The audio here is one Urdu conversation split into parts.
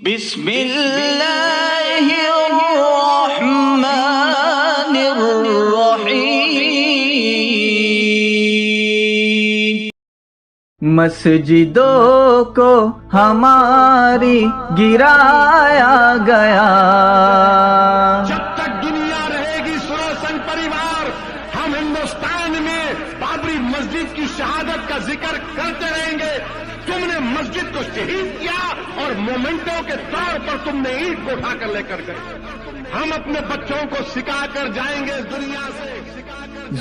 بسم اللہ الرحمن الرحیم۔ مسجدوں کو ہماری گرایا گیا، جب تک دنیا رہے گی سروسن پریوار ہم ہندوستان میں بابری مسجد کی شہادت کا ذکر کرتے رہیں گے۔ تم نے مسجد کو شہید کیا اور مومنٹوں کے طور پر تم نے اینٹ کو اٹھا کر لے کر گئے۔ ہم اپنے بچوں کو سکھا کر جائیں گے اس دنیا سے۔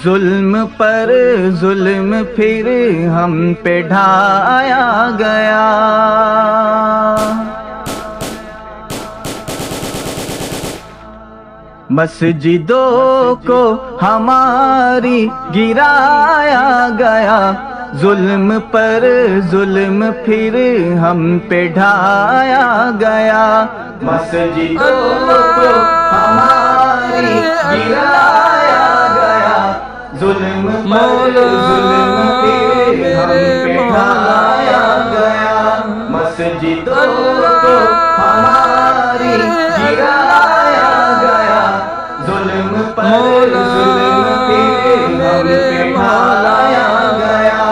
ظلم پر ظلم پھر ہم پہ ڈھایا گیا، مسجدوں کو ہماری گرایا گیا، ظلم پر ظلم پھر ہم پہ ڈھایا گیا، مسجدوں کو ہماری گرایا گیا، ظلم پر ظلم پھر ہم پہ ڈھایا گیا، مسجدوں کو ہماری گرایا گیا، ظلم پر ظلم پھر ہم پہ ڈھایا گیا۔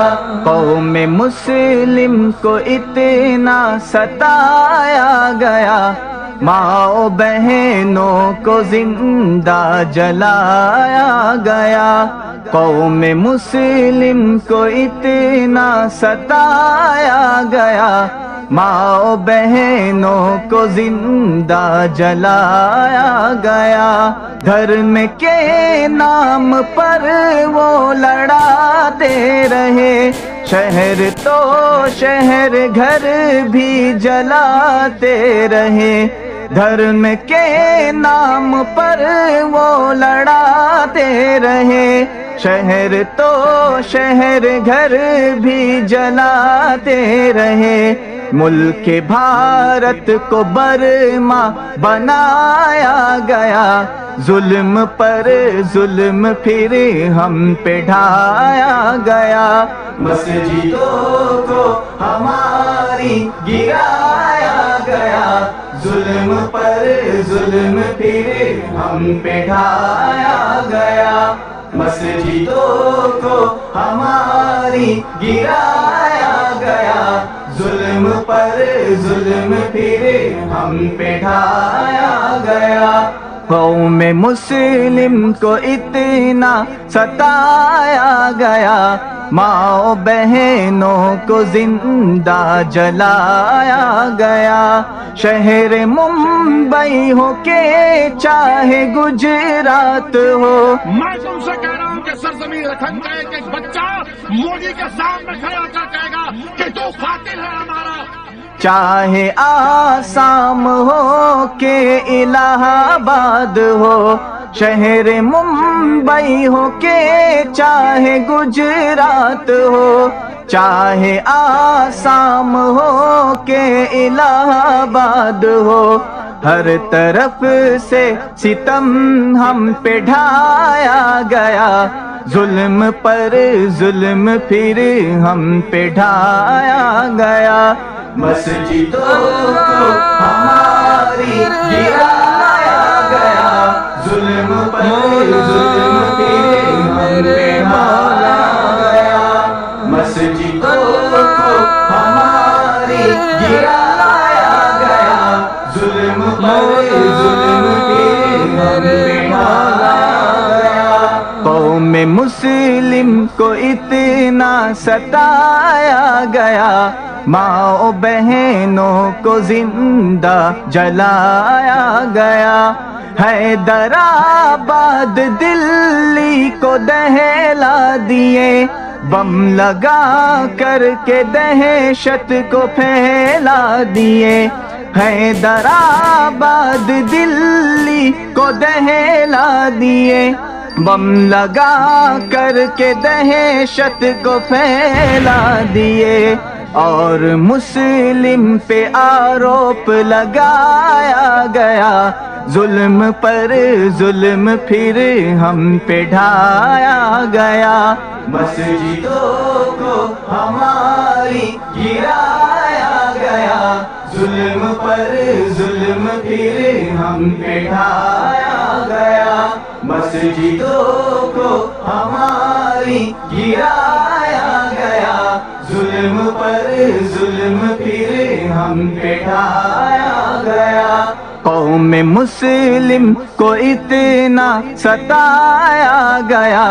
قوم مسلم کو اتنا ستایا گیا، ماں بہنوں کو زندہ جلایا گیا، قوم مسلم کو اتنا ستایا گیا، ماں بہنوں کو زندہ جلایا گیا، دھرم کے نام پر وہ لڑاتے رہے، شہر تو شہر گھر بھی جلاتے رہے، دھرم کے نام پر وہ لڑاتے رہے، شہر تو شہر گھر بھی جلاتے رہے، ملک بھارت کو برما بنایا گیا، ظلم پر ظلم پھر ہم پہ ڈھایا گیا، مسجدوں کو ہماری گرایا گیا، ظلم پر ظلم پھر ہم پہ ڈھایا گیا، مسجدوں کو ہماری گرایا گیا، ظلم پر ظلم پھر ہم پہ ڈھایا گیا۔ قوم مسلم کو اتنا ستایا گیا، ماں بہنوں کو زندہ جلایا گیا، شہر ممبئی ہو کے چاہے گجرات ہو، میں تم سے کہہ رہا ہوں کہ سرزمین رکھن کا ایک ایک بچہ مودی کے سامنے کھڑا کر کہے گا کہ تو قاتل ہے ہمارا، چاہے آسام ہو کہ الہ آباد ہو، شہر ممبئی ہو کہ چاہے گجرات ہو، چاہے آسام ہو کہ الہ آباد ہو، ہر طرف سے ستم ہم پہ ڈھایا گیا، ظلم پر ظلم پھر ہم پہ ڈھایا گیا، مسجدوں کو ہماری گرایا گیا، ظلم پر ظلم پھر ہم پہ ڈھایا گیا، مسجدوں کو ہماری گرایا گیا، ظلم پر ظلم پھر ہم پہ ڈھایا گیا۔ قوم مسلم کو اتنا ستایا گیا، ماں بہنوں کو زندہ جلایا گیا، حیدرآباد دلی کو دہلا دیے، بم لگا کر کے دہشت کو پھیلا دیے، حیدرآباد دلی کو دہلا دیے، بم لگا کر کے دہشت کو پھیلا دیے، اور مسلم پہ آروپ لگایا گیا، ظلم پر ظلم پھر ہم پہ ڈھایا گیا، مسجدوں کو ہماری گرایا گیا، ظلم ظلم پر ظلم پھر ہم پہ ڈھایا گیا، مسجدوں کو ہماری گرایا گیا، ظلم پر ظلم پھر ہم پہ ڈھایا گیا۔ قوم مسلم کو اتنا ستایا گیا،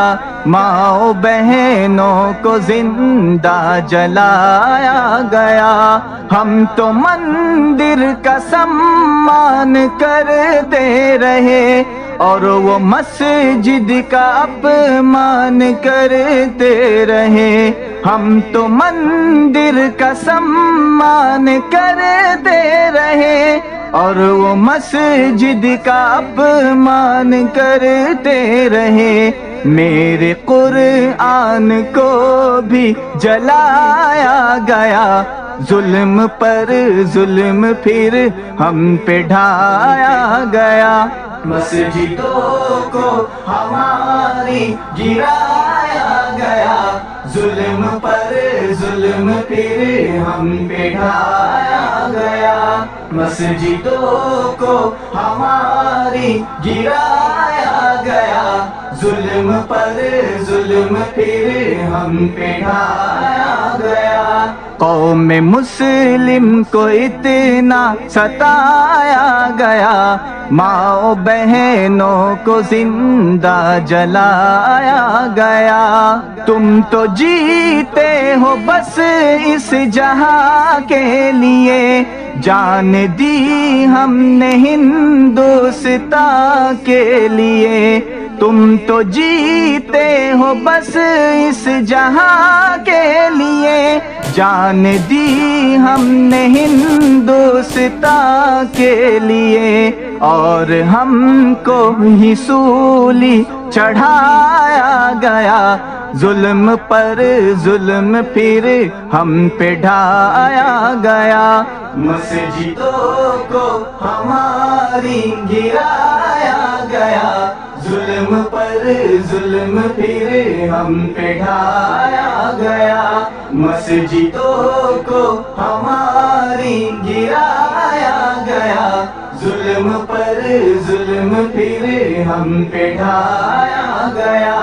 ماں بہنوں کو زندہ جلایا گیا، ہم تو مندر کا سمان کرتے رہے اور وہ مسجد کا اپمان کرتے رہے، ہم تو مندر کا سمان کرتے رہے اور وہ مسجد کا اپمان کرتے رہے، میرے قرآن کو بھی جلایا گیا، ظلم پر ظلم پھر ہم پہ ڈھایا گیا، مسجدوں کو ہماری گرایا گیا، ظلم پر ظلم پھر ہم پہ ڈھایا گیا، مسجدوں کو ہماری گرایا گیا، ظلم پر ظلم پھر ہم پہ ڈھایا گیا۔ قوم مسلم کو اتنا ستایا گیا، ماں بہنوں کو زندہ جلایا گیا، تم تو جیتے ہو بس اس جہاں کے لیے، جان دی ہم نے ہندوستان کے لیے، تم تو جیتے ہو بس اس جہاں کے لیے، جان دی ہم نے ہندوستان کے لیے، اور ہم کو ہی سولی چڑھایا گیا، ظلم پر ظلم پھر ہم پہ ڈھایا گیا، مسجدوں کو ہماری گرایا گیا، ظلم پر ظلم پھر ہم پہ ڈھایا گیا، مسجدوں کو ہماری گرایا گیا، ظلم پر ظلم پھر ہم پہ ڈھایا گیا۔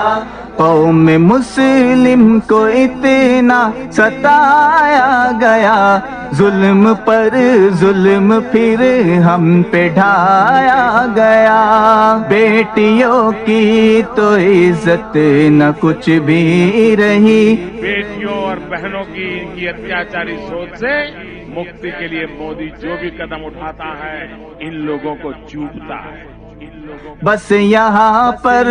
قوم مسلم کو اتنا ستایا گیا، ظلم پر ظلم پھر ہم پہ ڈھایا گیا، بیٹیوں کی تو عزت نہ کچھ بھی رہی، بیٹیوں اور بہنوں کی ان کی اتیاچاری سوچ سے مکتی کے لیے مودی جو بھی قدم اٹھاتا ہے ان لوگوں کو چوبتا ہے، بس یہاں پر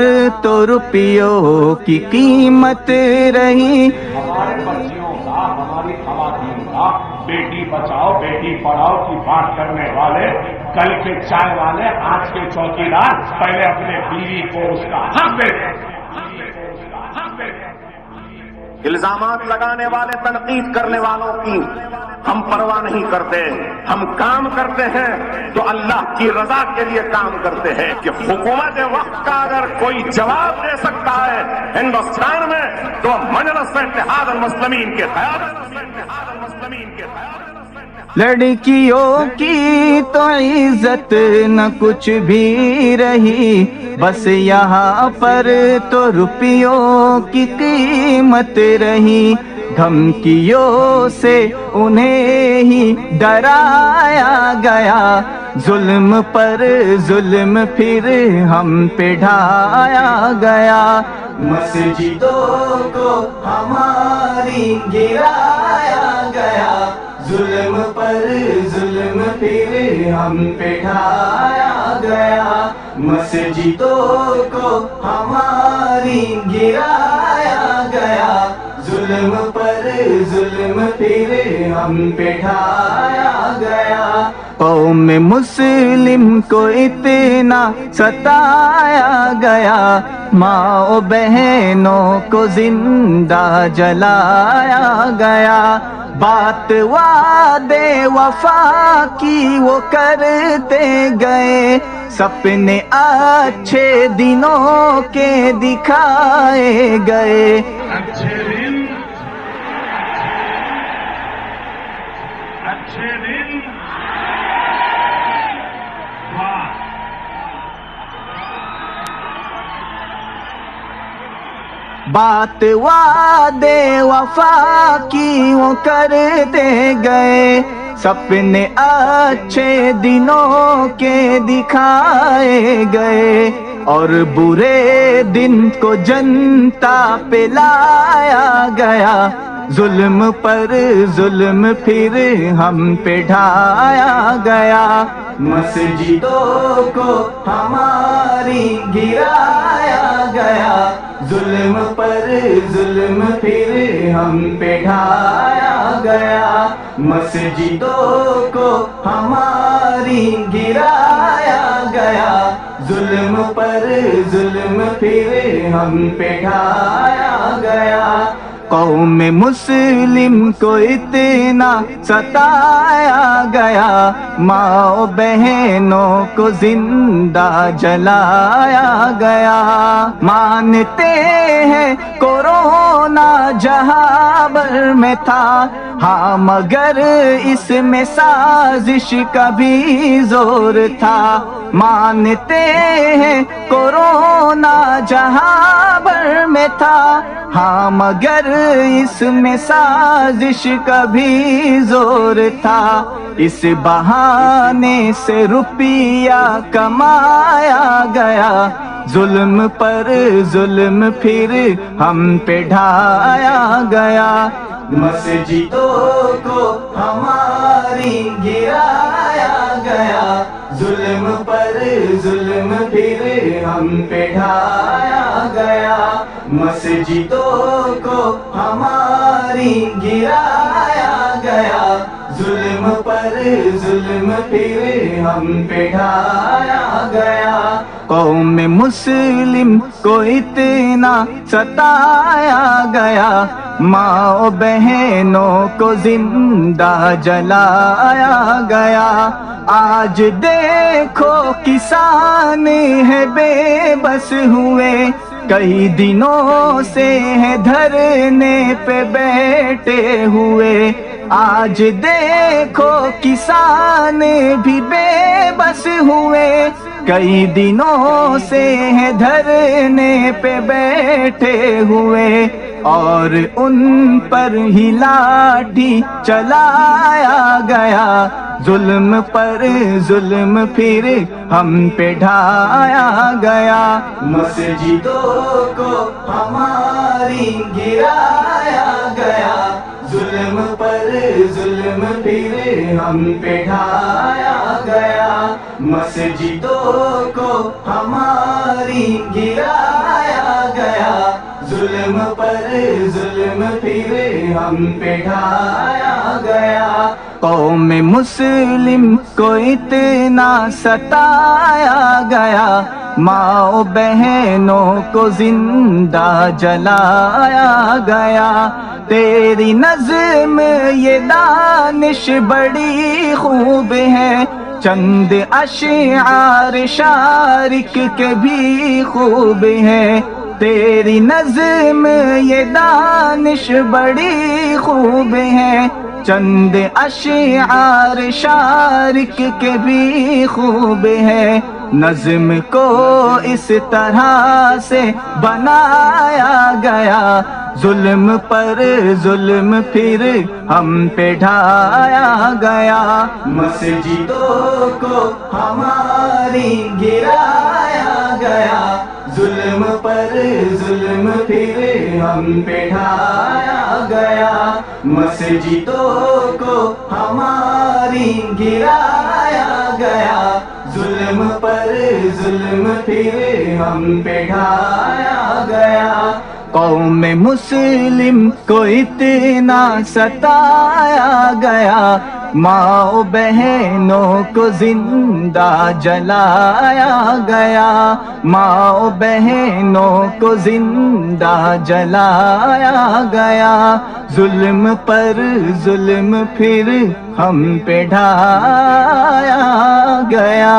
تو روپیوں کی قیمت رہی، ہمارے بچیوں کا، ہماری خواتین کا بیٹی بچاؤ بیٹی پڑھاؤ کی بات کرنے والے کل کے چائے والے آج کے چوکیدار پہلے اپنے بیوی کو اس کا حق دیتے، الزامات لگانے والے تنقید کرنے والوں کی ہم پرواہ نہیں کرتے، ہم کام کرتے ہیں تو اللہ کی رضا کے لیے کام کرتے ہیں کہ حکومت وقت کا اگر کوئی جواب دے سکتا ہے ہندوستان میں تو مجلس اتحاد المسلمین کے قیادت، لڑکیوں کی تو عزت نہ کچھ بھی رہی، بس یہاں پر تو روپیوں کی قیمت رہی، دھمکیوں سے انہیں ہی ڈرایا گیا، ظلم پر ظلم پھر ہم پہ ڈھایا گیا، مسجدوں کو ہماری گرایا گیا، ظلم پر ظلم پھر ہم پہ ڈھایا گیا، مسجدوں کو ہماری گرایا گیا، ظلم پر ظلم پھر ہم پہ ڈھایا گیا۔ قوم مسلم کو اتنا ستایا گیا، ماں بہنوں کو زندہ جلایا گیا، بات وعدے وفا کی وہ کرتے گئے، سپنے اچھے دنوں کے دکھائے گئے، اچھے دن بات وعدے وفا کی وہ کرتے گئے، سپنے اچھے دنوں کے دکھائے گئے، اور برے دن کو جنتا پہ لایا گیا، ظلم پر ظلم پھر ہم پہ ڈھایا گیا، مسجدوں کو ہماری گرایا گیا، ظلم پر ظلم پھر ہم پہ ڈھایا گیا، مسجدوں کو ہماری گرایا گیا، ظلم پر ظلم پھر ہم پہ ڈھایا گیا، قوم مسلم کو اتنا ستایا گیا، ماں بہنوں کو زندہ جلایا گیا، مانتے ہیں کورونا جہاں بھر میں تھا، ہاں مگر اس میں سازش کا بھی زور تھا، مانتے ہیں کورونا جہاں بھر میں تھا، ہاں مگر اس میں سازش کا بھی زور تھا، اس بہانے سے روپیہ کمایا گیا، ظلم پر ظلم پھر ہم پہ ڈھایا گیا، مسجدوں کو ہماری گرایا گیا، ظلم پر ظلم پھر ہم پہ ڈھایا گیا، مسجدوں کو ہماری گرایا گیا، ظلم پر ظلم پھر ہم پہ ڈھایا گیا، قوم مسلم کو اتنا ستایا گیا، ماں بہنوں کو زندہ جلایا گیا، آج دیکھو کسان ہے بے بس ہوئے، کئی دنوں سے ہے دھرنے پہ بیٹھے ہوئے، آج دیکھو کسان بھی بے بس ہوئے، کئی دنوں سے ہے دھرنے پہ بیٹھے ہوئے، اور ان پر ہی لاٹھی چلایا گیا، ظلم پر ظلم پھر ہم پہ ڈھایا گیا، مسجدوں کو ہماری گرایا گیا، ظلم پر ظلم پھر ہم پہ ڈھایا گیا، مسجدوں کو ہماری گرایا گیا، ظلم پر ظلم پھر ہم پہ ڈھایا گیا، قوم مسلم کو اتنا ستایا گیا، ماں بہنوں کو زندہ جلایا گیا، تیری نظم یہ دانش بڑی خوب ہے، چند اشعار شارق کے بھی خوب ہے، تیری نظم یہ دانش بڑی خوب ہے، چند اشعار شارق کے بھی خوب ہے، نظم کو اس طرح سے بنایا گیا، ظلم پر ظلم پھر ہم پہ ڈھایا گیا، مسجدوں کو ہماری گرایا گیا، ظلم پر ظلم پھر ہم پہ ڈھایا گیا، مسجدوں کو ہماری گرایا گیا، ظلم پر ظلم پھر ہم پہ ڈھایا گیا، قوم مسلم کو اتنا ستایا گیا، ماں بہنوں کو زندہ جلایا گیا، ماں بہنوں کو زندہ جلایا گیا، ظلم پر ظلم پھر ہم پہ ڈھایا گیا۔